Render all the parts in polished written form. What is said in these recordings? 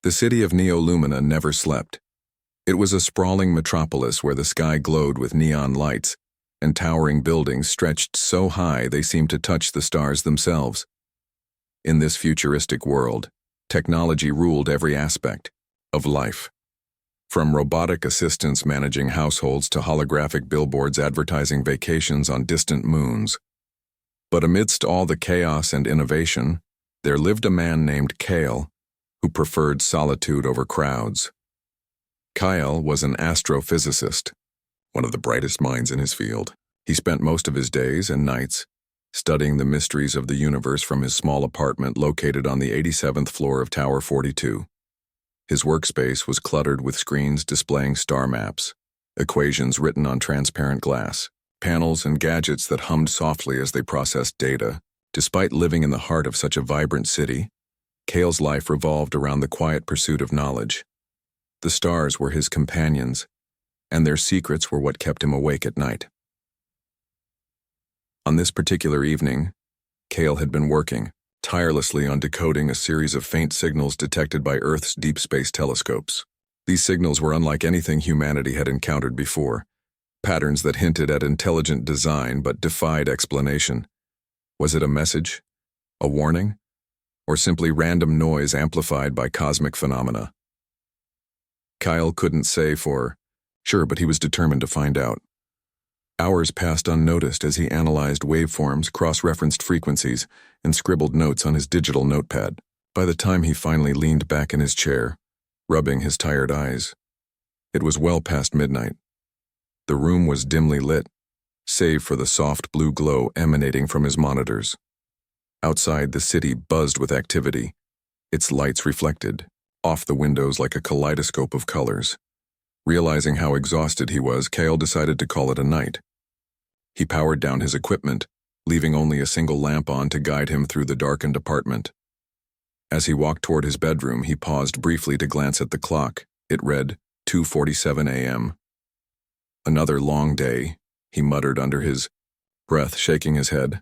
The city of Neolumina never slept. It was a sprawling metropolis where the sky glowed with neon lights, and towering buildings stretched so high they seemed to touch the stars themselves. In this futuristic world, technology ruled every aspect of life. From robotic assistants managing households to holographic billboards advertising vacations on distant moons. But amidst all the chaos and innovation, there lived a man named Kale, who preferred solitude over crowds. Kyle was an astrophysicist, one of the brightest minds in his field. He spent most of his days and nights studying the mysteries of the universe from his small apartment located on the 87th floor of Tower 42. His workspace was cluttered with screens displaying star maps, equations written on transparent glass, panels and gadgets that hummed softly as they processed data. Despite living in the heart of such a vibrant city, Kale's life revolved around the quiet pursuit of knowledge. The stars were his companions, and their secrets were what kept him awake at night. On this particular evening, Kale had been working tirelessly on decoding a series of faint signals detected by Earth's deep space telescopes. These signals were unlike anything humanity had encountered before, patterns that hinted at intelligent design but defied explanation. Was it a message, a warning, or simply random noise amplified by cosmic phenomena? Kyle couldn't say for sure, but he was determined to find out. Hours passed unnoticed as he analyzed waveforms, cross-referenced frequencies, and scribbled notes on his digital notepad. By the time he finally leaned back in his chair, rubbing his tired eyes, it was well past midnight. The room was dimly lit, save for the soft blue glow emanating from his monitors. Outside, the city buzzed with activity, its lights reflected off the windows like a kaleidoscope of colors. Realizing how exhausted he was, Kale decided to call it a night. He powered down his equipment, leaving only a single lamp on to guide him through the darkened apartment. As he walked toward his bedroom, he paused briefly to glance at the clock. It read 2:47 a.m. Another long day, he muttered under his breath, shaking his head.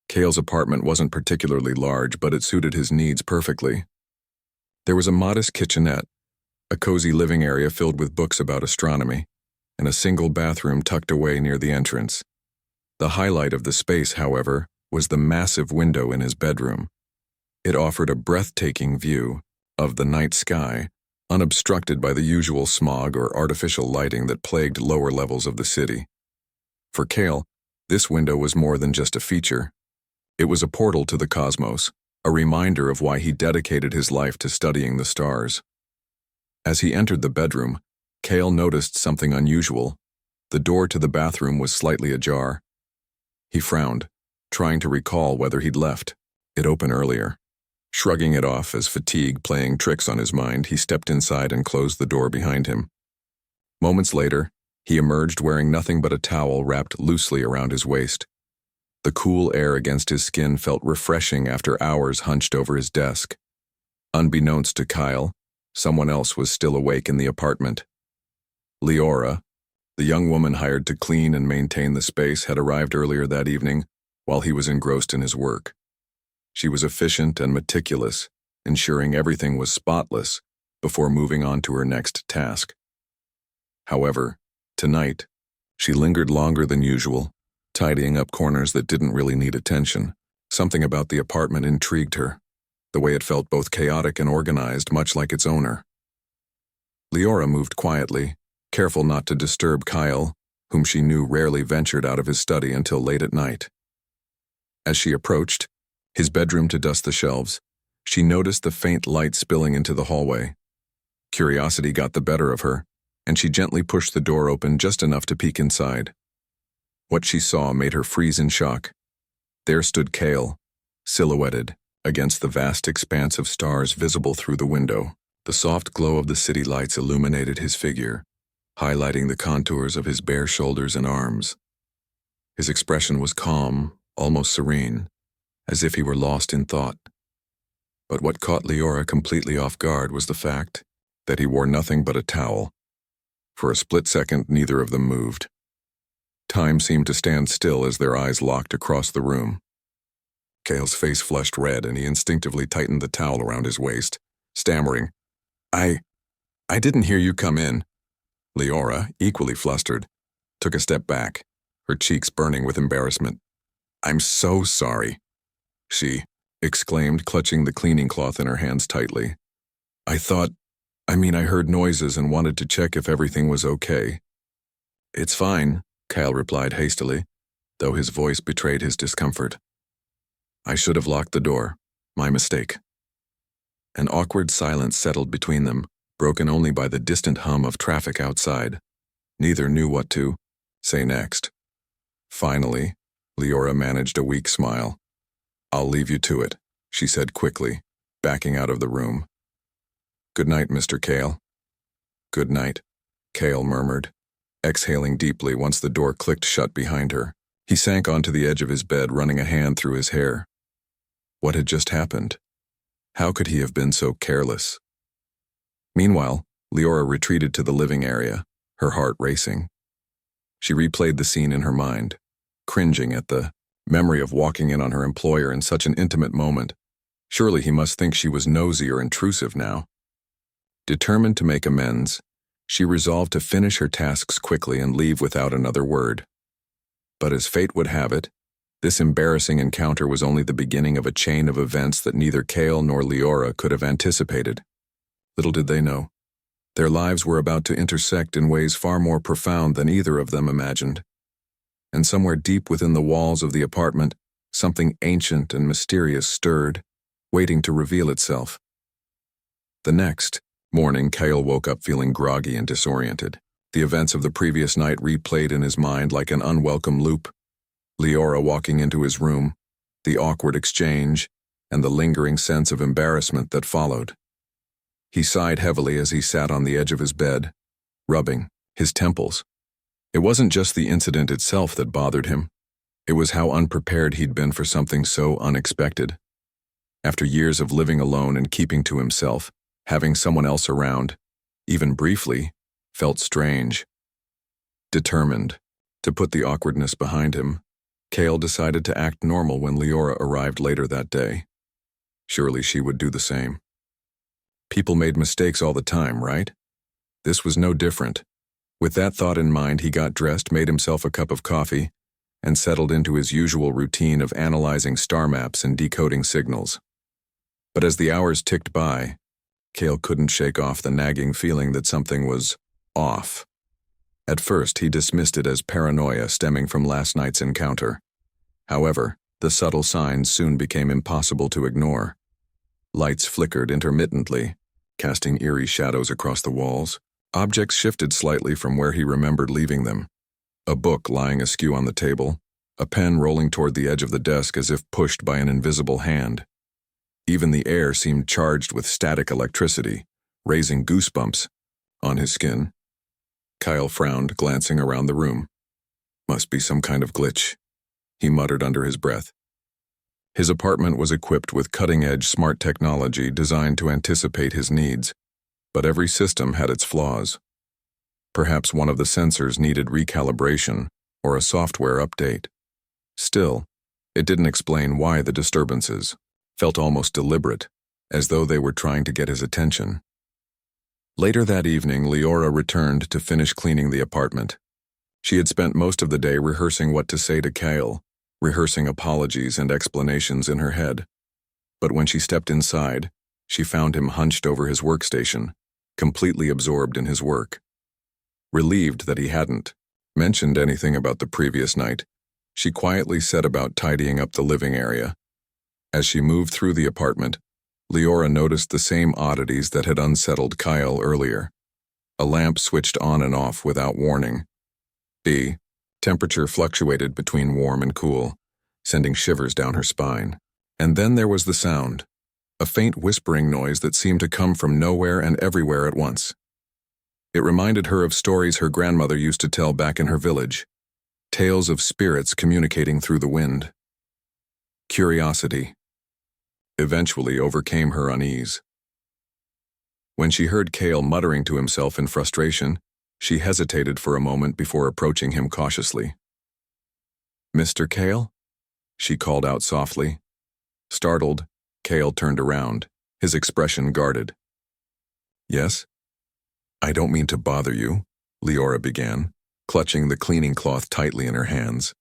Kale's apartment wasn't particularly large, but it suited his needs perfectly. There was a modest kitchenette, a cozy living area filled with books about astronomy, and a single bathroom tucked away near the entrance. The highlight of the space, however, was the massive window in his bedroom. It offered a breathtaking view of the night sky, unobstructed by the usual smog or artificial lighting that plagued lower levels of the city. For Kale, this window was more than just a feature. It was a portal to the cosmos, a reminder of why he dedicated his life to studying the stars. As he entered the bedroom, Kale noticed something unusual. The door to the bathroom was slightly ajar. He frowned, trying to recall whether he'd left it open earlier. Shrugging it off as fatigue playing tricks on his mind, he stepped inside and closed the door behind him. Moments later, he emerged wearing nothing but a towel wrapped loosely around his waist. The cool air against his skin felt refreshing after hours hunched over his desk. Unbeknownst to Kyle, someone else was still awake in the apartment. Leora, the young woman hired to clean and maintain the space, had arrived earlier that evening while he was engrossed in his work. She was efficient and meticulous, ensuring everything was spotless before moving on to her next task. However, tonight, she lingered longer than usual, tidying up corners that didn't really need attention. Something about the apartment intrigued her, the way it felt both chaotic and organized, much like its owner. Leora moved quietly, careful not to disturb Kyle, whom she knew rarely ventured out of his study until late at night. As she approached his bedroom to dust the shelves, she noticed the faint light spilling into the hallway. Curiosity got the better of her, and she gently pushed the door open just enough to peek inside. What she saw made her freeze in shock. There stood Kale, silhouetted against the vast expanse of stars visible through the window. The soft glow of the city lights illuminated his figure, highlighting the contours of his bare shoulders and arms. His expression was calm, almost serene, as if he were lost in thought. But what caught Leora completely off guard was the fact that he wore nothing but a towel. For a split second, neither of them moved. Time seemed to stand still as their eyes locked across the room. Kale's face flushed red, and he instinctively tightened the towel around his waist, stammering, I didn't hear you come in. Leora, equally flustered, took a step back, her cheeks burning with embarrassment. I'm so sorry, she exclaimed, clutching the cleaning cloth in her hands tightly. I heard noises and wanted to check if everything was okay. It's fine, Kyle replied hastily, though his voice betrayed his discomfort. I should have locked the door. My mistake. An awkward silence settled between them, broken only by the distant hum of traffic outside. Neither knew what to say next. Finally, Leora managed a weak smile. I'll leave you to it, she said quickly, backing out of the room. Good night, Mr. Kale. Good night, Kale murmured, exhaling deeply once the door clicked shut behind her. He sank onto the edge of his bed, running a hand through his hair. What had just happened? How could he have been so careless? Meanwhile, Leora retreated to the living area, her heart racing. She replayed the scene in her mind, cringing at the memory of walking in on her employer in such an intimate moment. Surely he must think she was nosy or intrusive now. Determined to make amends, she resolved to finish her tasks quickly and leave without another word. But as fate would have it, this embarrassing encounter was only the beginning of a chain of events that neither Kale nor Leora could have anticipated. Little did they know, their lives were about to intersect in ways far more profound than either of them imagined. And somewhere deep within the walls of the apartment, something ancient and mysterious stirred, waiting to reveal itself. The next morning, Kale woke up feeling groggy and disoriented. The events of the previous night replayed in his mind like an unwelcome loop. Leora walking into his room, the awkward exchange, and the lingering sense of embarrassment that followed. He sighed heavily as he sat on the edge of his bed, rubbing his temples. It wasn't just the incident itself that bothered him. It was how unprepared he'd been for something so unexpected. After years of living alone and keeping to himself, having someone else around, even briefly, felt strange. Determined to put the awkwardness behind him, Kale decided to act normal when Leora arrived later that day. Surely she would do the same. People made mistakes all the time, right? This was no different. With that thought in mind, he got dressed, made himself a cup of coffee, and settled into his usual routine of analyzing star maps and decoding signals. But as the hours ticked by, Kale couldn't shake off the nagging feeling that something was off. At first, he dismissed it as paranoia stemming from last night's encounter. However, the subtle signs soon became impossible to ignore. Lights flickered intermittently, casting eerie shadows across the walls. Objects shifted slightly from where he remembered leaving them. A book lying askew on the table, a pen rolling toward the edge of the desk as if pushed by an invisible hand. Even the air seemed charged with static electricity, raising goosebumps on his skin. Kyle frowned, glancing around the room. Must be some kind of glitch, he muttered under his breath. His apartment was equipped with cutting-edge smart technology designed to anticipate his needs, but every system had its flaws. Perhaps one of the sensors needed recalibration or a software update. Still, it didn't explain why the disturbances felt almost deliberate, as though they were trying to get his attention. Later that evening, Leora returned to finish cleaning the apartment. She had spent most of the day rehearsing what to say to Kale, rehearsing apologies and explanations in her head. But when she stepped inside, she found him hunched over his workstation, completely absorbed in his work. Relieved that he hadn't mentioned anything about the previous night, she quietly set about tidying up the living area. As she moved through the apartment, Leora noticed the same oddities that had unsettled Kyle earlier. A lamp switched on and off without warning. The temperature fluctuated between warm and cool, sending shivers down her spine. And then there was the sound, a faint whispering noise that seemed to come from nowhere and everywhere at once. It reminded her of stories her grandmother used to tell back in her village, tales of spirits communicating through the wind. Curiosity eventually overcame her unease. When she heard Kale muttering to himself in frustration, she hesitated for a moment before approaching him cautiously. "Mr. Kale?" she called out softly. Startled, Kale turned around, his expression guarded. Yes? I don't mean to bother you, Leora began, clutching the cleaning cloth tightly in her hands.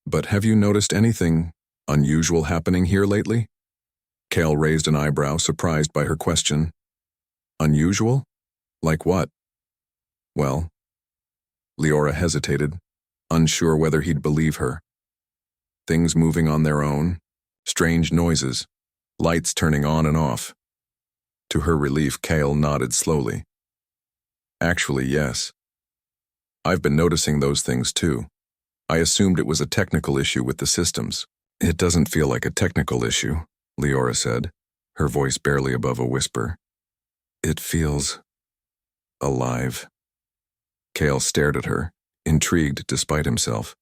But have you noticed anything unusual happening here lately? Cale raised an eyebrow, surprised by her question. Unusual? Like what? Well, Leora hesitated, unsure whether he'd believe her. Things moving on their own, strange noises, lights turning on and off. To her relief, Cale nodded slowly. Actually, yes. I've been noticing those things too. I assumed it was a technical issue with the systems. It doesn't feel like a technical issue, Leora said, her voice barely above a whisper. It feels alive. Cale stared at her, intrigued despite himself.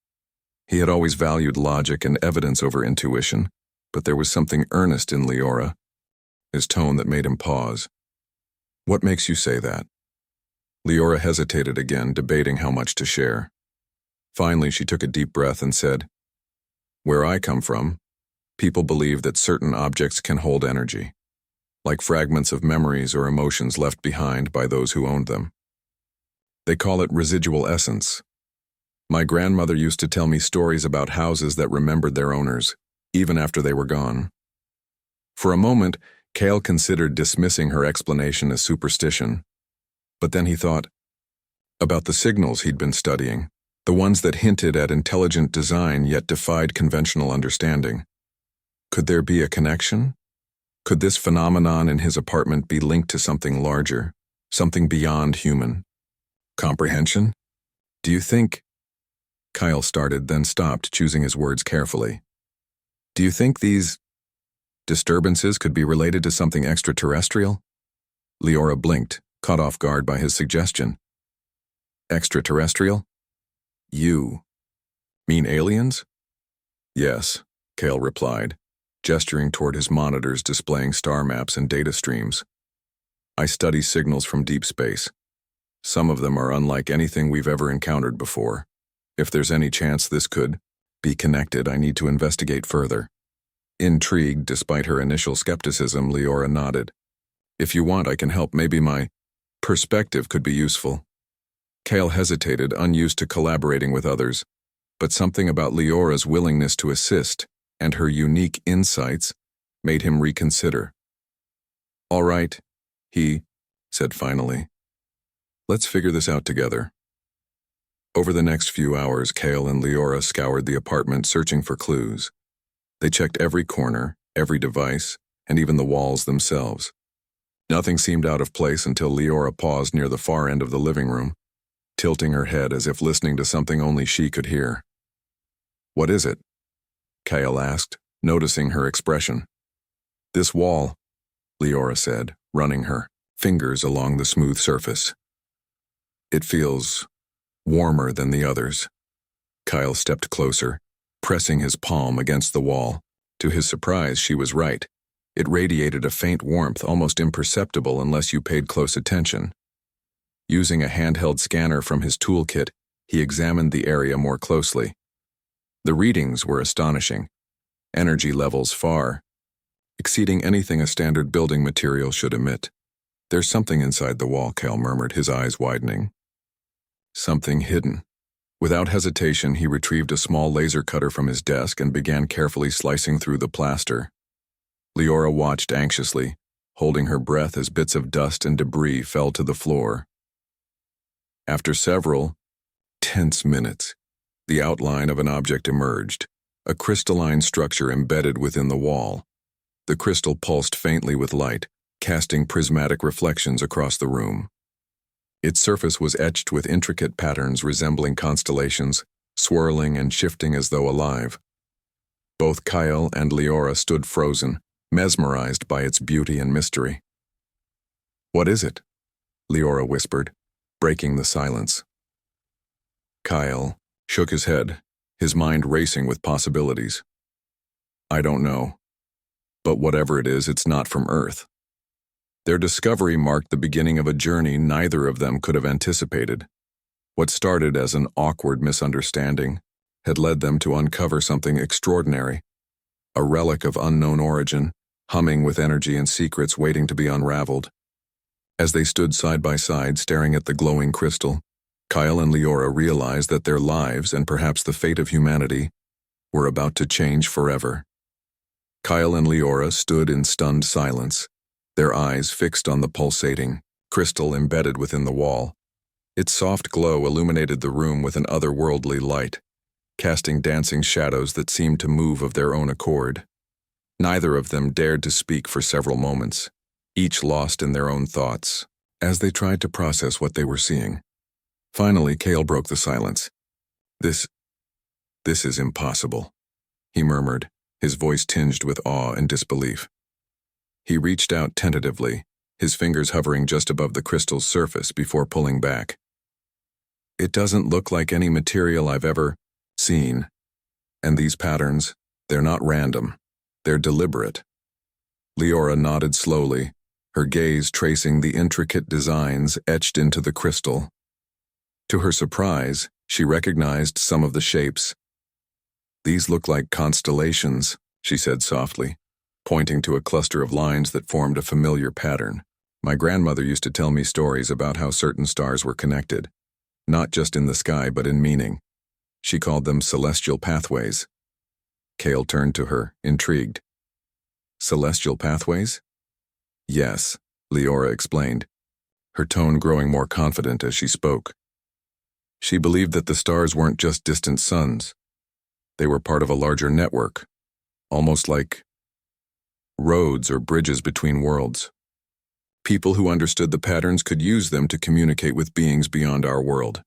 He had always valued logic and evidence over intuition, but there was something earnest in Leora, his tone that made him pause. What makes you say that? Leora hesitated again, debating how much to share. Finally, she took a deep breath and said, Where I come from, people believe that certain objects can hold energy, like fragments of memories or emotions left behind by those who owned them. They call it residual essence. My grandmother used to tell me stories about houses that remembered their owners, even after they were gone. For a moment, Cale considered dismissing her explanation as superstition. But then he thought about the signals he'd been studying, the ones that hinted at intelligent design yet defied conventional understanding. Could there be a connection? Could this phenomenon in his apartment be linked to something larger, something beyond human comprehension? Do you think... Cale started, then stopped, choosing his words carefully. Do you think these disturbances could be related to something extraterrestrial? Leora blinked, caught off guard by his suggestion. Extraterrestrial? You mean aliens? Yes, Cale replied, gesturing toward his monitors displaying star maps and data streams. I study signals from deep space. Some of them are unlike anything we've ever encountered before. If there's any chance this could be connected, I need to investigate further. Intrigued despite her initial skepticism, Leora nodded. If you want, I can help. Maybe my perspective could be useful. Cale hesitated, unused to collaborating with others, but something about Leora's willingness to assist and her unique insights made him reconsider. All right, he said finally. Let's figure this out together. Over the next few hours, Cale and Leora scoured the apartment searching for clues. They checked every corner, every device, and even the walls themselves. Nothing seemed out of place until Leora paused near the far end of the living room, tilting her head as if listening to something only she could hear. What is it? Cale asked, noticing her expression. This wall, Leora said, running her fingers along the smooth surface. It feels warmer than the others. Cale stepped closer, pressing his palm against the wall. To his surprise, she was right. It radiated a faint warmth, almost imperceptible unless you paid close attention. Using a handheld scanner from his toolkit, he examined the area more closely. The readings were astonishing. Energy levels far exceeding anything a standard building material should emit. There's something inside the wall, Cale murmured, his eyes widening. Something hidden. Without hesitation, he retrieved a small laser cutter from his desk and began carefully slicing through the plaster. Leora watched anxiously, holding her breath as bits of dust and debris fell to the floor. After several tense minutes, the outline of an object emerged, a crystalline structure embedded within the wall. The crystal pulsed faintly with light, casting prismatic reflections across the room. Its surface was etched with intricate patterns resembling constellations, swirling and shifting as though alive. Both Cale and Leora stood frozen, mesmerized by its beauty and mystery. What is it? Leora whispered, breaking the silence. Cale shook his head, his mind racing with possibilities. I don't know. But whatever it is, it's not from Earth. Their discovery marked the beginning of a journey neither of them could have anticipated. What started as an awkward misunderstanding had led them to uncover something extraordinary, a relic of unknown origin, humming with energy and secrets waiting to be unraveled. As they stood side by side staring at the glowing crystal, Kyle and Leora realized that their lives, and perhaps the fate of humanity, were about to change forever. Kyle and Leora stood in stunned silence, their eyes fixed on the pulsating crystal embedded within the wall. Its soft glow illuminated the room with an otherworldly light, casting dancing shadows that seemed to move of their own accord. Neither of them dared to speak for several moments, each lost in their own thoughts, as they tried to process what they were seeing. Finally, Kale broke the silence. This is impossible," he murmured, his voice tinged with awe and disbelief. He reached out tentatively, his fingers hovering just above the crystal's surface before pulling back. "It doesn't look like any material I've ever seen. And these patterns, they're not random. They're deliberate." Leora nodded slowly, her gaze tracing the intricate designs etched into the crystal. To her surprise, she recognized some of the shapes. "These look like constellations," she said softly, pointing to a cluster of lines that formed a familiar pattern. "My grandmother used to tell me stories about how certain stars were connected, not just in the sky but in meaning. She called them celestial pathways." Kale turned to her, intrigued. "Celestial pathways?" "Yes," Leora explained, her tone growing more confident as she spoke. She believed that the stars weren't just distant suns. They were part of a larger network, almost like roads or bridges between worlds. People who understood the patterns could use them to communicate with beings beyond our world.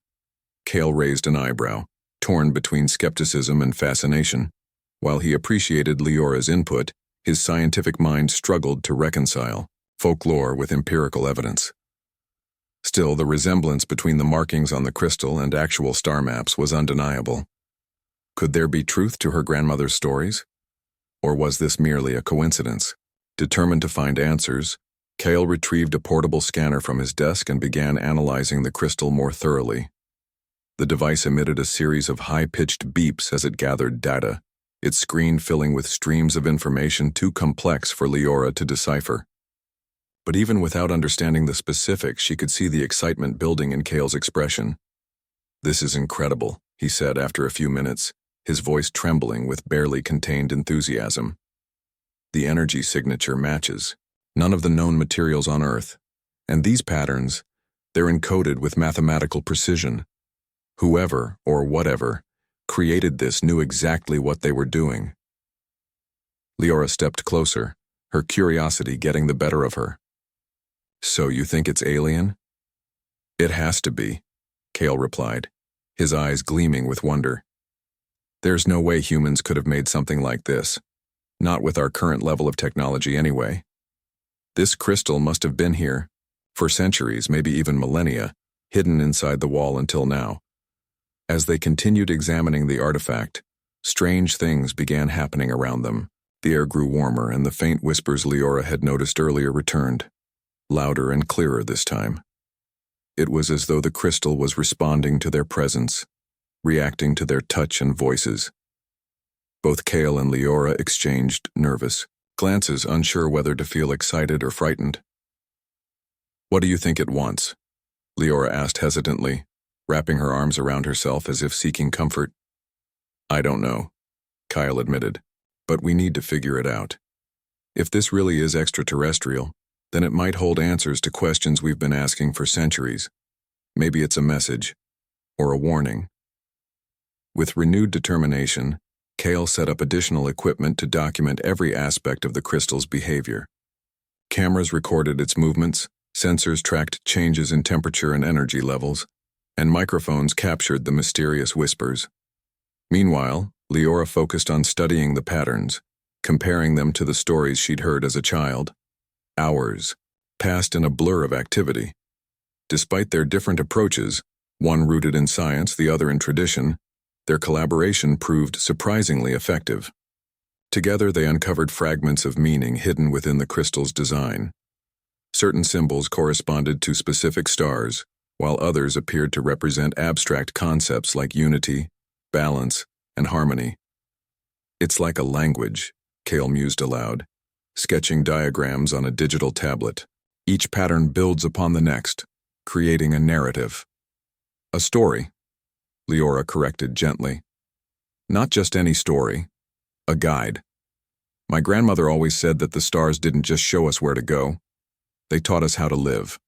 Kale raised an eyebrow, torn between skepticism and fascination. While he appreciated Leora's input, his scientific mind struggled to reconcile folklore with empirical evidence. Still, the resemblance between the markings on the crystal and actual star maps was undeniable. Could there be truth to her grandmother's stories? Or was this merely a coincidence? Determined to find answers, Kale retrieved a portable scanner from his desk and began analyzing the crystal more thoroughly. The device emitted a series of high-pitched beeps as it gathered data, its screen filling with streams of information too complex for Leora to decipher. But even without understanding the specifics, she could see the excitement building in Kale's expression. "This is incredible," he said after a few minutes, his voice trembling with barely contained enthusiasm. "The energy signature matches none of the known materials on Earth. And these patterns, they're encoded with mathematical precision. Whoever, or whatever, created this knew exactly what they were doing." Leora stepped closer, her curiosity getting the better of her. "So you think it's alien?" "It has to be," Kale replied, his eyes gleaming with wonder. "There's no way humans could have made something like this. Not with our current level of technology anyway. This crystal must have been here, for centuries, maybe even millennia, hidden inside the wall until now." As they continued examining the artifact, strange things began happening around them. The air grew warmer and the faint whispers Leora had noticed earlier returned, louder and clearer this time. It was as though the crystal was responding to their presence, reacting to their touch and voices. Both Kale and Leora exchanged nervous glances, unsure whether to feel excited or frightened. "What do you think it wants?" Leora asked hesitantly, wrapping her arms around herself as if seeking comfort. "I don't know," Kyle admitted, "but we need to figure it out. If this really is extraterrestrial, then it might hold answers to questions we've been asking for centuries. Maybe it's a message, or a warning." With renewed determination, Kale set up additional equipment to document every aspect of the crystal's behavior. Cameras recorded its movements, sensors tracked changes in temperature and energy levels, and microphones captured the mysterious whispers. Meanwhile, Leora focused on studying the patterns, comparing them to the stories she'd heard as a child. Hours passed in a blur of activity. Despite their different approaches, one rooted in science, the other in tradition, their collaboration proved surprisingly effective. Together they uncovered fragments of meaning hidden within the crystal's design. Certain symbols corresponded to specific stars, while others appeared to represent abstract concepts like unity, balance, and harmony. "It's like a language," Kale mused aloud, sketching diagrams on a digital tablet. Each pattern builds upon the next, creating a narrative. A story, Leora corrected gently. Not just any story, a guide. My grandmother always said that the stars didn't just show us where to go, they taught us how to live.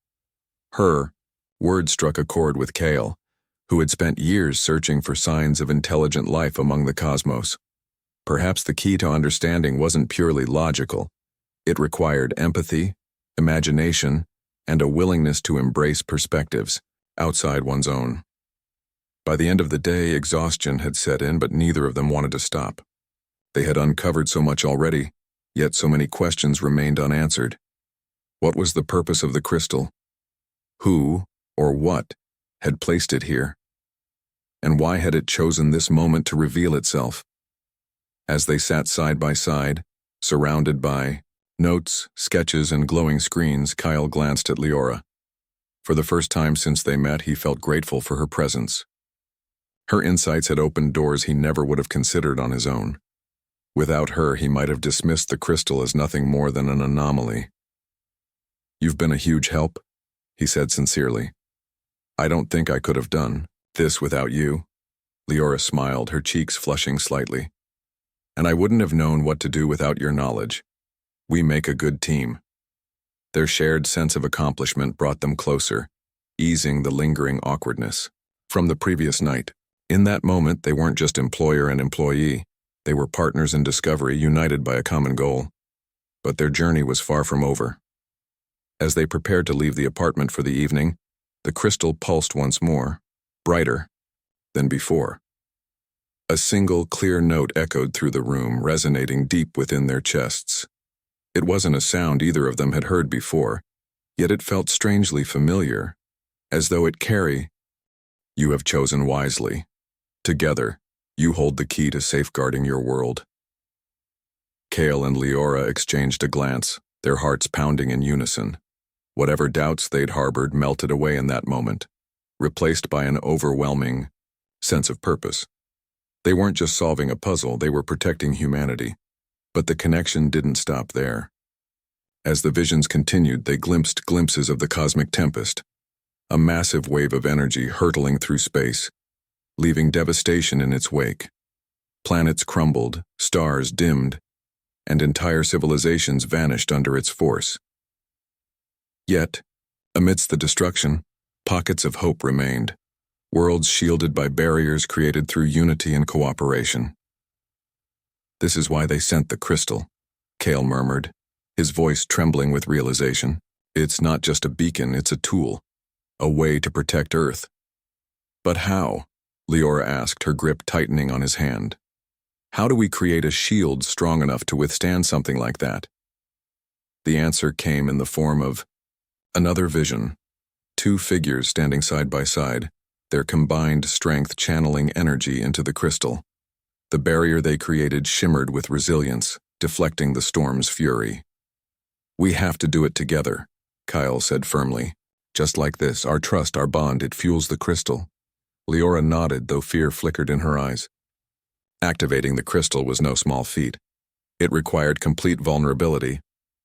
Her words struck a chord with Kale, who had spent years searching for signs of intelligent life among the cosmos. Perhaps the key to understanding wasn't purely logical. It required empathy, imagination, and a willingness to embrace perspectives outside one's own. By the end of the day, exhaustion had set in, but neither of them wanted to stop. They had uncovered so much already, yet so many questions remained unanswered. What was the purpose of the crystal? Who, or what, had placed it here? And why had it chosen this moment to reveal itself? As they sat side by side, surrounded by notes, sketches, and glowing screens, Kyle glanced at Leora. For the first time since they met, he felt grateful for her presence. Her insights had opened doors he never would have considered on his own. Without her, he might have dismissed the crystal as nothing more than an anomaly. "You've been a huge help," he said sincerely. "I don't think I could have done this without you." Leora smiled, her cheeks flushing slightly. "And I wouldn't have known what to do without your knowledge. We make a good team." Their shared sense of accomplishment brought them closer, easing the lingering awkwardness from the previous night. In that moment, they weren't just employer and employee. They were partners in discovery, united by a common goal. But their journey was far from over. As they prepared to leave the apartment for the evening, the crystal pulsed once more, brighter than before. A single, clear note echoed through the room, resonating deep within their chests. It wasn't a sound either of them had heard before, yet it felt strangely familiar, as though it carried, "You have chosen wisely. Together, you hold the key to safeguarding your world." Kale and Leora exchanged a glance, their hearts pounding in unison. Whatever doubts they'd harbored melted away in that moment, replaced by an overwhelming sense of purpose. They weren't just solving a puzzle, they were protecting humanity. But the connection didn't stop there. As the visions continued, they glimpsed glimpses of the cosmic tempest, a massive wave of energy hurtling through space, leaving devastation in its wake. Planets crumbled, stars dimmed, and entire civilizations vanished under its force. Yet, amidst the destruction, pockets of hope remained, worlds shielded by barriers created through unity and cooperation. "This is why they sent the crystal," Kale murmured, his voice trembling with realization. "It's not just a beacon, it's a tool, a way to protect Earth." "But how?" Leora asked, her grip tightening on his hand. "How do we create a shield strong enough to withstand something like that?" The answer came in the form of another vision, two figures standing side by side, their combined strength channeling energy into the crystal. The barrier they created shimmered with resilience, deflecting the storm's fury. "We have to do it together," Kyle said firmly. "Just like this, our trust, our bond, it fuels the crystal." Leora nodded, though fear flickered in her eyes. Activating the crystal was no small feat. It required complete vulnerability,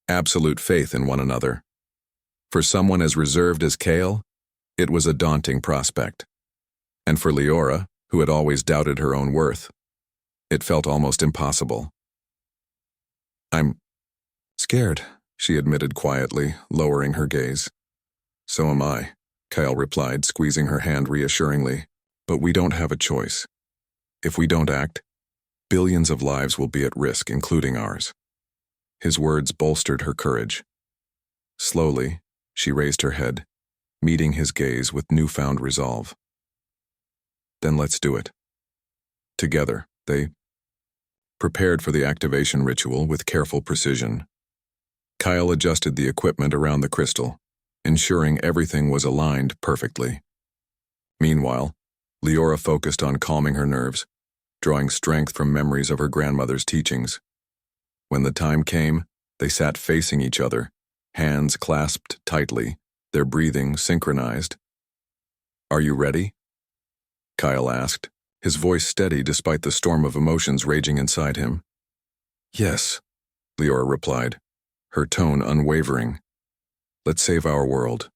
absolute faith in one another. For someone as reserved as Kale, it was a daunting prospect. And for Leora, who had always doubted her own worth, it felt almost impossible. "I'm scared," she admitted quietly, lowering her gaze. "So am I," Kyle replied, squeezing her hand reassuringly. "But we don't have a choice. If we don't act, billions of lives will be at risk, including ours." His words bolstered her courage. Slowly, she raised her head, meeting his gaze with newfound resolve. "Then let's do it." Together, they prepared for the activation ritual with careful precision. Kyle adjusted the equipment around the crystal, ensuring everything was aligned perfectly. Meanwhile, Leora focused on calming her nerves, drawing strength from memories of her grandmother's teachings. When the time came, they sat facing each other, hands clasped tightly, their breathing synchronized. "Are you ready?" Kyle asked, his voice steady despite the storm of emotions raging inside him. "Yes," Leora replied, her tone unwavering. Let's save our world.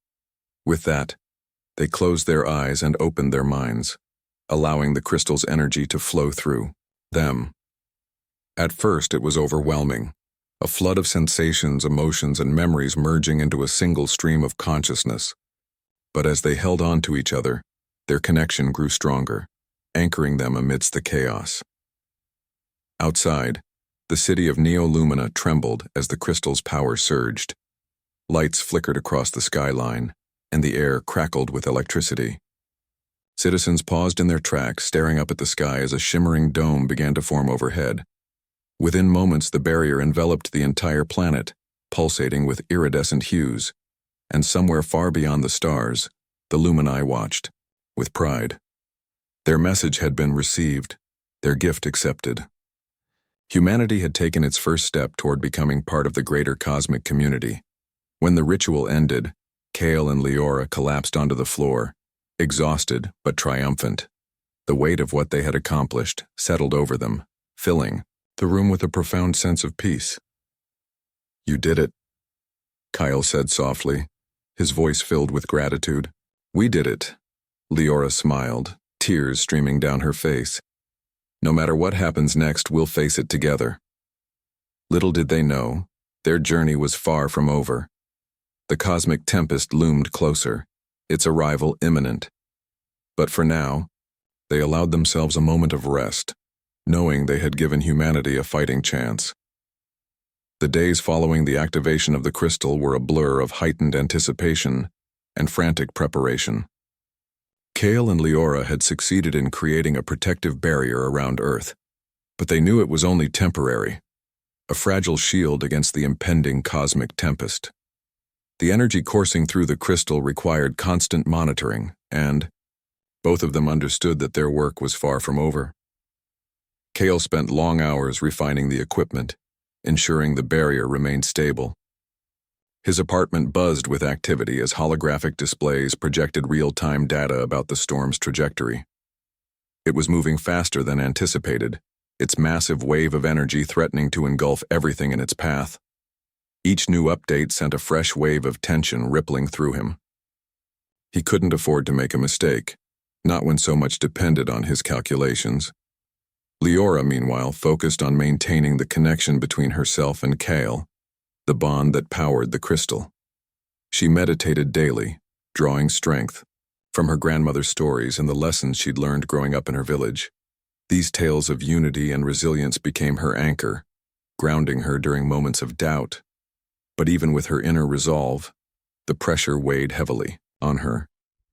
With that, they closed their eyes and opened their minds, allowing the crystal's energy to flow through them. At first, it was overwhelming, a flood of sensations, emotions, and memories merging into a single stream of consciousness. But as they held on to each other, their connection grew stronger, anchoring them amidst the chaos. Outside, the city of Neolumina trembled as the crystal's power surged. Lights flickered across the skyline, and the air crackled with electricity. Citizens paused in their tracks, staring up at the sky as a shimmering dome began to form overhead. Within moments, the barrier enveloped the entire planet, pulsating with iridescent hues, and somewhere far beyond the stars, the Lumini watched, with pride. Their message had been received, their gift accepted. Humanity had taken its first step toward becoming part of the greater cosmic community. When the ritual ended, Kale and Leora collapsed onto the floor, exhausted but triumphant. The weight of what they had accomplished settled over them, filling the room with a profound sense of peace. "You did it," Kyle said softly, his voice filled with gratitude. "We did it." Leora smiled, tears streaming down her face. "No matter what happens next, we'll face it together." Little did they know, their journey was far from over. The cosmic tempest loomed closer, its arrival imminent. But for now, they allowed themselves a moment of rest, knowing they had given humanity a fighting chance. The days following the activation of the crystal were a blur of heightened anticipation and frantic preparation. Kale and Leora had succeeded in creating a protective barrier around Earth, but they knew it was only temporary, a fragile shield against the impending cosmic tempest. The energy coursing through the crystal required constant monitoring, and both of them understood that their work was far from over. Kale spent long hours refining the equipment, ensuring the barrier remained stable. His apartment buzzed with activity as holographic displays projected real-time data about the storm's trajectory. It was moving faster than anticipated, its massive wave of energy threatening to engulf everything in its path. Each new update sent a fresh wave of tension rippling through him. He couldn't afford to make a mistake, not when so much depended on his calculations. Leora, meanwhile, focused on maintaining the connection between herself and Kale, the bond that powered the crystal. She meditated daily, drawing strength from her grandmother's stories and the lessons she'd learned growing up in her village. These tales of unity and resilience became her anchor, grounding her during moments of doubt. But even with her inner resolve, the pressure weighed heavily on her.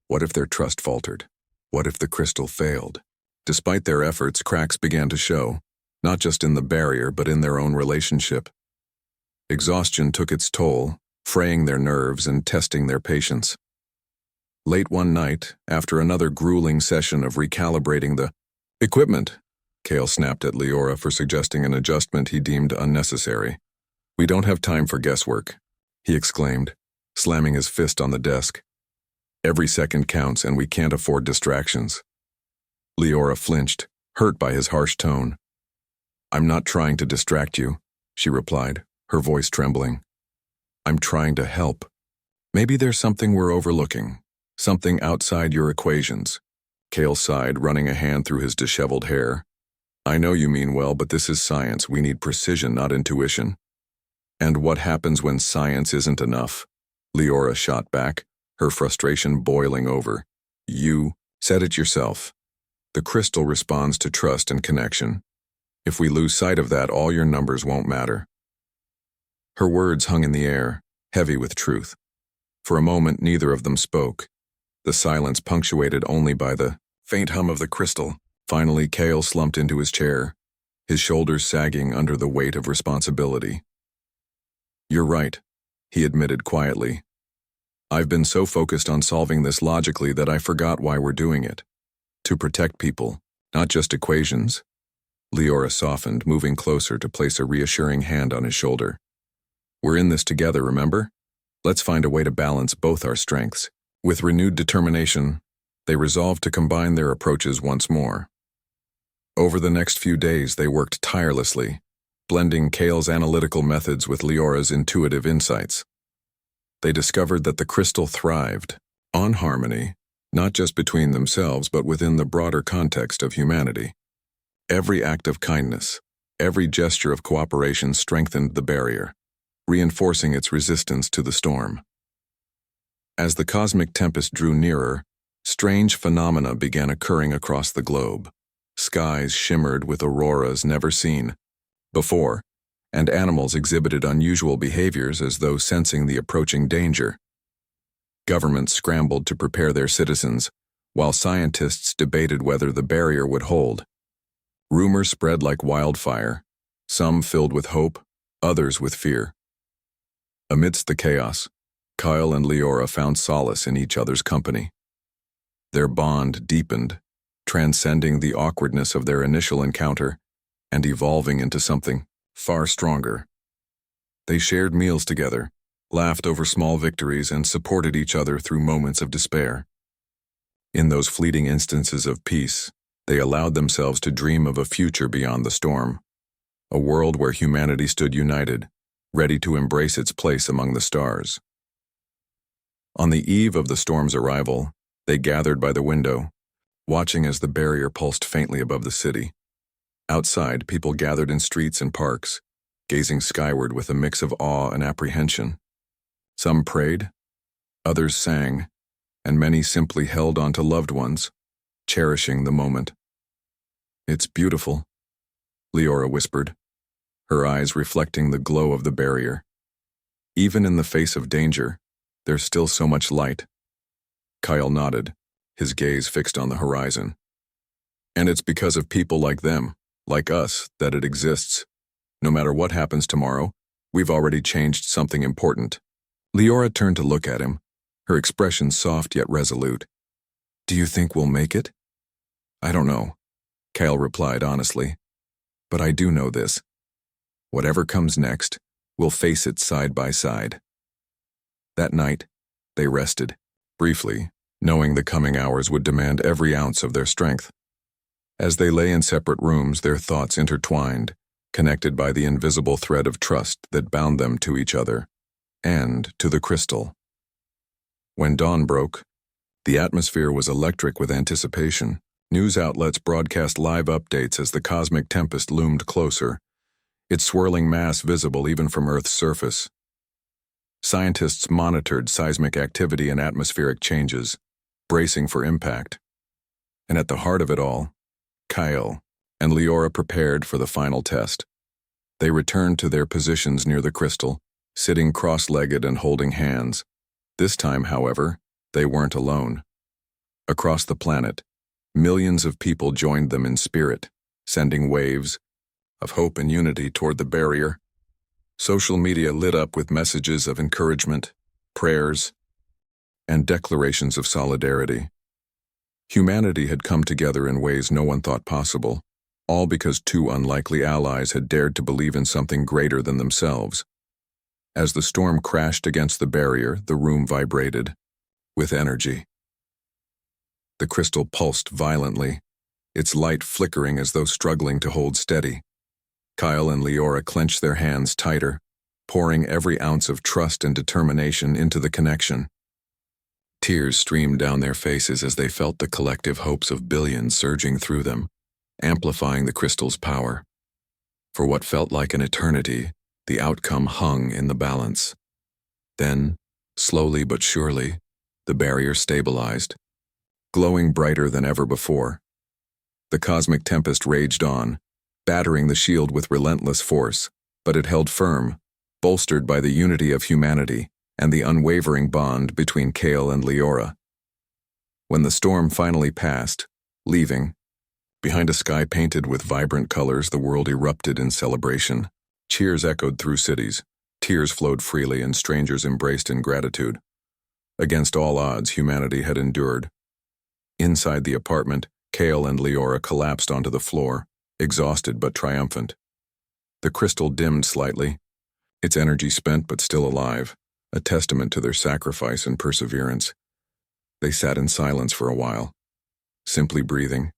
What if their trust faltered? What if the crystal failed? Despite their efforts, cracks began to show, not just in the barrier but in their own relationship. Exhaustion took its toll, fraying their nerves and testing their patience. Late one night, after another grueling session of recalibrating the equipment, Kale snapped at Leora for suggesting an adjustment he deemed unnecessary. "We don't have time for guesswork," he exclaimed, slamming his fist on the desk. "Every second counts and we can't afford distractions." Leora flinched, hurt by his harsh tone. "I'm not trying to distract you," she replied, her voice trembling. "I'm trying to help. Maybe there's something we're overlooking, something outside your equations." Kale sighed, running a hand through his disheveled hair. "I know you mean well, but this is science. We need precision, not intuition." "And what happens when science isn't enough?" Leora shot back, her frustration boiling over. "You said it yourself. The crystal responds to trust and connection. If we lose sight of that, all your numbers won't matter." Her words hung in the air, heavy with truth. For a moment, neither of them spoke, the silence punctuated only by the faint hum of the crystal. Finally, Kale slumped into his chair, his shoulders sagging under the weight of responsibility. "You're right," he admitted quietly. "I've been so focused on solving this logically that I forgot why we're doing it. To protect people, not just equations." Leora softened, moving closer to place a reassuring hand on his shoulder. "We're in this together, remember? Let's find a way to balance both our strengths." With renewed determination, they resolved to combine their approaches once more. Over the next few days, they worked tirelessly, blending Kale's analytical methods with Leora's intuitive insights. They discovered that the crystal thrived on harmony, not just between themselves but within the broader context of humanity. Every act of kindness, every gesture of cooperation strengthened the barrier, reinforcing its resistance to the storm. As the cosmic tempest drew nearer, strange phenomena began occurring across the globe. Skies shimmered with auroras never seen before, and animals exhibited unusual behaviors as though sensing the approaching danger. Governments scrambled to prepare their citizens, while scientists debated whether the barrier would hold. Rumors spread like wildfire, some filled with hope, others with fear. Amidst the chaos, Kyle and Leora found solace in each other's company. Their bond deepened, transcending the awkwardness of their initial encounter and evolving into something far stronger. They shared meals together, laughed over small victories, and supported each other through moments of despair. In those fleeting instances of peace, they allowed themselves to dream of a future beyond the storm, a world where humanity stood united, ready to embrace its place among the stars. On the eve of the storm's arrival, they gathered by the window, watching as the barrier pulsed faintly above the city. Outside, people gathered in streets and parks, gazing skyward with a mix of awe and apprehension. Some prayed, others sang, and many simply held on to loved ones, cherishing the moment. "It's beautiful," Leora whispered, her eyes reflecting the glow of the barrier. "Even in the face of danger, there's still so much light." Kyle nodded, his gaze fixed on the horizon. "And it's because of people like them, like us, that it exists. No matter what happens tomorrow, we've already changed something important." Leora turned to look at him, her expression soft yet resolute. "Do you think we'll make it?" "I don't know," Kyle replied honestly. "But I do know this. Whatever comes next, we'll face it side by side." That night, they rested, briefly, knowing the coming hours would demand every ounce of their strength. As they lay in separate rooms, their thoughts intertwined, connected by the invisible thread of trust that bound them to each other and to the crystal. When dawn broke, the atmosphere was electric with anticipation. News outlets broadcast live updates as the cosmic tempest loomed closer, its swirling mass visible even from Earth's surface. Scientists monitored seismic activity and atmospheric changes, bracing for impact. And at the heart of it all, Kyle and Leora prepared for the final test. They returned to their positions near the crystal, sitting cross-legged and holding hands. This time, however, they weren't alone. Across the planet, millions of people joined them in spirit, sending waves of hope and unity toward the barrier. Social media lit up with messages of encouragement, prayers, and declarations of solidarity. Humanity had come together in ways no one thought possible, all because two unlikely allies had dared to believe in something greater than themselves. As the storm crashed against the barrier, the room vibrated with energy. The crystal pulsed violently, its light flickering as though struggling to hold steady. Kyle and Leora clenched their hands tighter, pouring every ounce of trust and determination into the connection. Tears streamed down their faces as they felt the collective hopes of billions surging through them, amplifying the crystal's power. For what felt like an eternity, the outcome hung in the balance. Then, slowly but surely, the barrier stabilized, glowing brighter than ever before. The cosmic tempest raged on, battering the shield with relentless force, but it held firm, bolstered by the unity of humanity and the unwavering bond between Kale and Leora. When the storm finally passed, leaving, behind a sky painted with vibrant colors, the world erupted in celebration. Cheers echoed through cities, tears flowed freely, and strangers embraced in gratitude. Against all odds, humanity had endured. Inside the apartment, Kale and Leora collapsed onto the floor, exhausted but triumphant. The crystal dimmed slightly, its energy spent but still alive, a testament to their sacrifice and perseverance. They sat in silence for a while, simply breathing,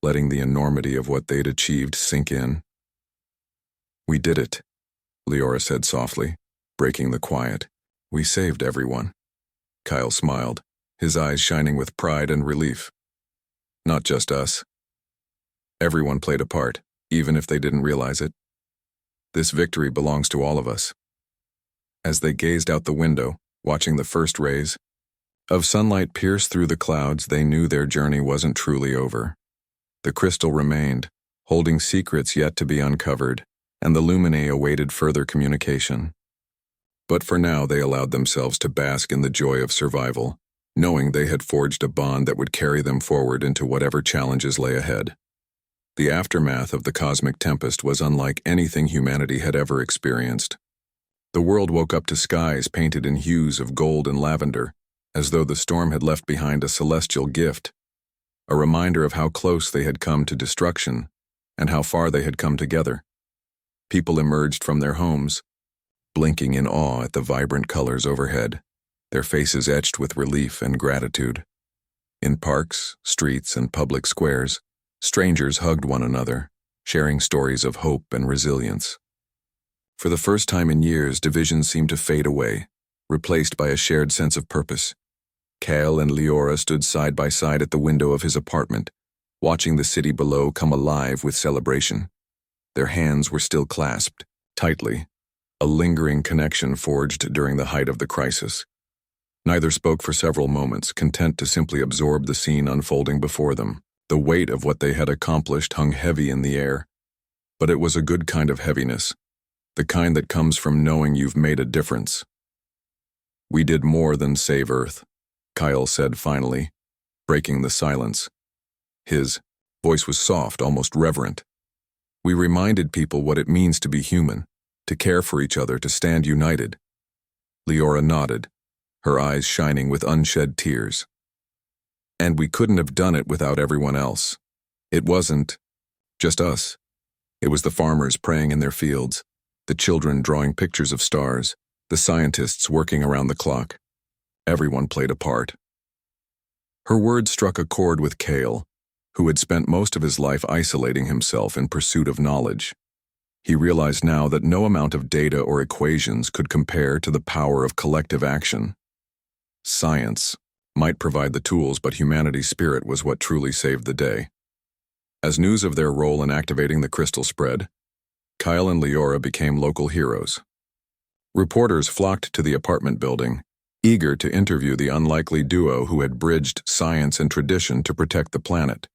letting the enormity of what they'd achieved sink in. "We did it," Leora said softly, breaking the quiet. We saved everyone. Kyle smiled, his eyes shining with pride and relief. Not just us. Everyone played a part, even if they didn't realize it. This victory belongs to all of us. As they gazed out the window, watching the first rays of sunlight pierce through the clouds, they knew their journey wasn't truly over. The crystal remained, holding secrets yet to be uncovered, and the Luminae awaited further communication. But for now, they allowed themselves to bask in the joy of survival, knowing they had forged a bond that would carry them forward into whatever challenges lay ahead. The aftermath of the cosmic tempest was unlike anything humanity had ever experienced. The world woke up to skies painted in hues of gold and lavender, as though the storm had left behind a celestial gift, a reminder of how close they had come to destruction and how far they had come together. People emerged from their homes, blinking in awe at the vibrant colors overhead, their faces etched with relief and gratitude. In parks, streets, and public squares, strangers hugged one another, sharing stories of hope and resilience. For the first time in years, divisions seemed to fade away, replaced by a shared sense of purpose. Kale and Leora stood side by side at the window of his apartment, watching the city below come alive with celebration. Their hands were still clasped, tightly, a lingering connection forged during the height of the crisis. Neither spoke for several moments, content to simply absorb the scene unfolding before them. The weight of what they had accomplished hung heavy in the air. But it was a good kind of heaviness, the kind that comes from knowing you've made a difference. "We did more than save Earth," Kyle said finally, breaking the silence. His voice was soft, almost reverent. "We reminded people what it means to be human, to care for each other, to stand united." Leora nodded, her eyes shining with unshed tears. "And we couldn't have done it without everyone else. It wasn't just us. It was the farmers praying in their fields, the children drawing pictures of stars, the scientists working around the clock. Everyone played a part." Her words struck a chord with Kale, who had spent most of his life isolating himself in pursuit of knowledge. He realized now that no amount of data or equations could compare to the power of collective action. Science might provide the tools, but humanity's spirit was what truly saved the day. As news of their role in activating the crystal spread, Kyle and Leora became local heroes. Reporters flocked to the apartment building, eager to interview the unlikely duo who had bridged science and tradition to protect the planet.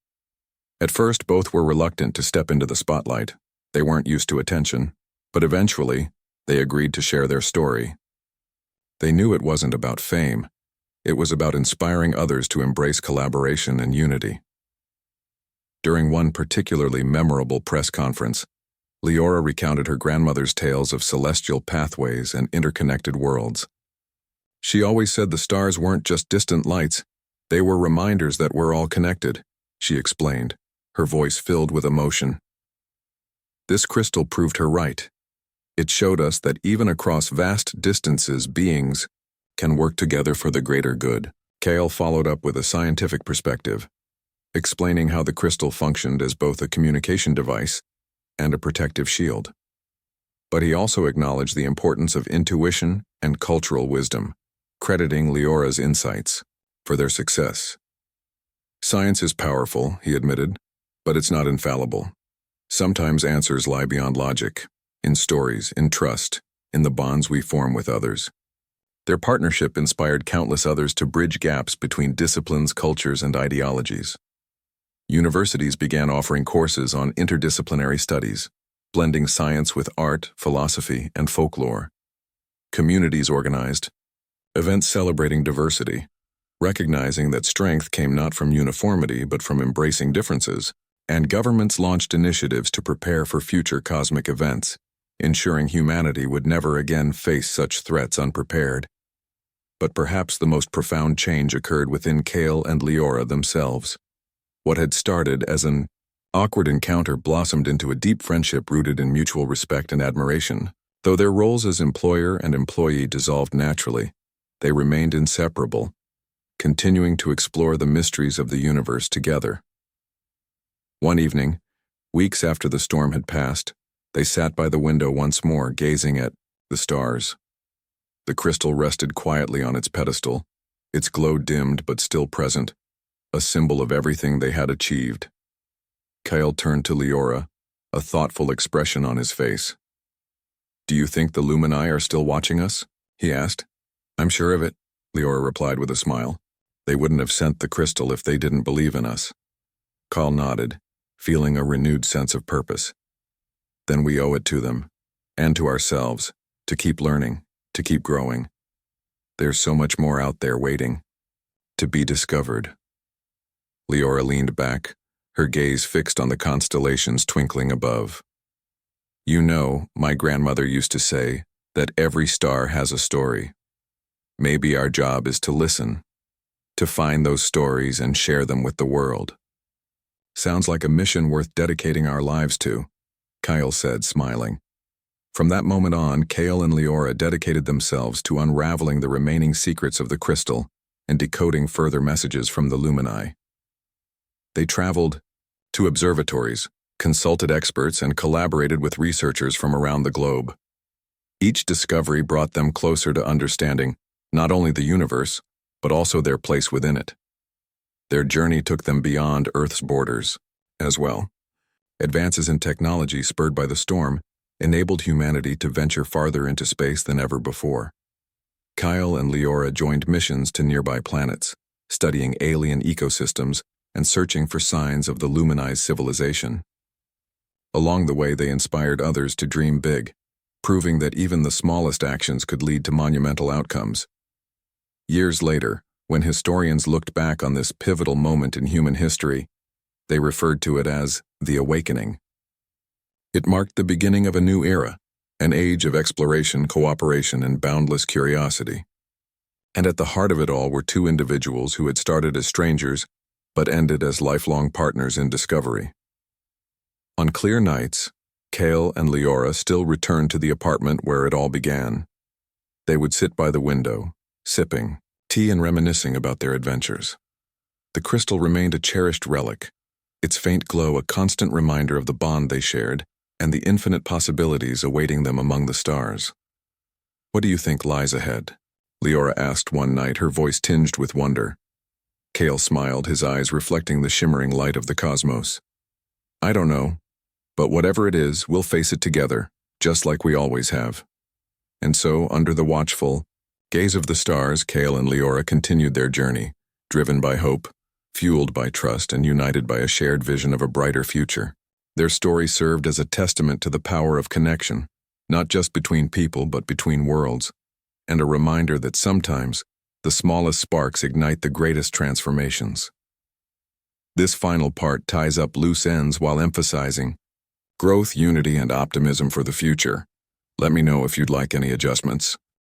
At first, both were reluctant to step into the spotlight. They weren't used to attention, but eventually, they agreed to share their story. They knew it wasn't about fame. It was about inspiring others to embrace collaboration and unity. During one particularly memorable press conference, Leora recounted her grandmother's tales of celestial pathways and interconnected worlds. "She always said the stars weren't just distant lights, they were reminders that we're all connected," she explained, her voice filled with emotion. This crystal proved her right. It showed us that even across vast distances, beings can work together for the greater good. Kale followed up with a scientific perspective, explaining how the crystal functioned as both a communication device and a protective shield. But he also acknowledged the importance of intuition and cultural wisdom, crediting Leora's insights for their success. "Science is powerful," he admitted, "but it's not infallible. Sometimes answers lie beyond logic, in stories, in trust, in the bonds we form with others." Their partnership inspired countless others to bridge gaps between disciplines, cultures, and ideologies. Universities began offering courses on interdisciplinary studies, blending science with art, philosophy, and folklore. Communities organized events celebrating diversity, recognizing that strength came not from uniformity but from embracing differences, and governments launched initiatives to prepare for future cosmic events, ensuring humanity would never again face such threats unprepared. But perhaps the most profound change occurred within Kale and Leora themselves. What had started as an awkward encounter blossomed into a deep friendship rooted in mutual respect and admiration. Though their roles as employer and employee dissolved naturally, they remained inseparable, continuing to explore the mysteries of the universe together. One evening, weeks after the storm had passed, they sat by the window once more, gazing at the stars. The crystal rested quietly on its pedestal, its glow dimmed but still present, a symbol of everything they had achieved. Kyle turned to Leora, a thoughtful expression on his face. "Do you think the Lumini are still watching us?" he asked. "I'm sure of it," Leora replied with a smile. "They wouldn't have sent the crystal if they didn't believe in us." Kyle nodded, feeling a renewed sense of purpose. "Then we owe it to them, and to ourselves, to keep learning, to keep growing. There's so much more out there waiting to be discovered." Leora leaned back, her gaze fixed on the constellations twinkling above. "You know, my grandmother used to say that every star has a story. Maybe our job is to listen, to find those stories and share them with the world." "Sounds like a mission worth dedicating our lives to," Kyle said, smiling. From that moment on, Kale and Leora dedicated themselves to unraveling the remaining secrets of the crystal and decoding further messages from the Lumini. They traveled to observatories, consulted experts, and collaborated with researchers from around the globe. Each discovery brought them closer to understanding not only the universe, but also their place within it. Their journey took them beyond Earth's borders, as well. Advances in technology spurred by the storm enabled humanity to venture farther into space than ever before. Kyle and Leora joined missions to nearby planets, studying alien ecosystems and searching for signs of the Lumini's civilization. Along the way, they inspired others to dream big, proving that even the smallest actions could lead to monumental outcomes. Years later, when historians looked back on this pivotal moment in human history, they referred to it as the Awakening. It marked the beginning of a new era, an age of exploration, cooperation, and boundless curiosity. And at the heart of it all were two individuals who had started as strangers but ended as lifelong partners in discovery. On clear nights, Kale and Leora still returned to the apartment where it all began. They would sit by the window, sipping tea and reminiscing about their adventures. The crystal remained a cherished relic, its faint glow a constant reminder of the bond they shared and the infinite possibilities awaiting them among the stars. "What do you think lies ahead?" Leora asked one night, her voice tinged with wonder. Kale smiled, his eyes reflecting the shimmering light of the cosmos. "I don't know, but whatever it is, we'll face it together, just like we always have." And so, under the watchful gaze of the stars, Kale and Leora continued their journey, driven by hope, fueled by trust, and united by a shared vision of a brighter future. Their story served as a testament to the power of connection, not just between people but between worlds, and a reminder that sometimes the smallest sparks ignite the greatest transformations. This final part ties up loose ends while emphasizing growth, unity, and optimism for the future. Let me know if you'd like any adjustments.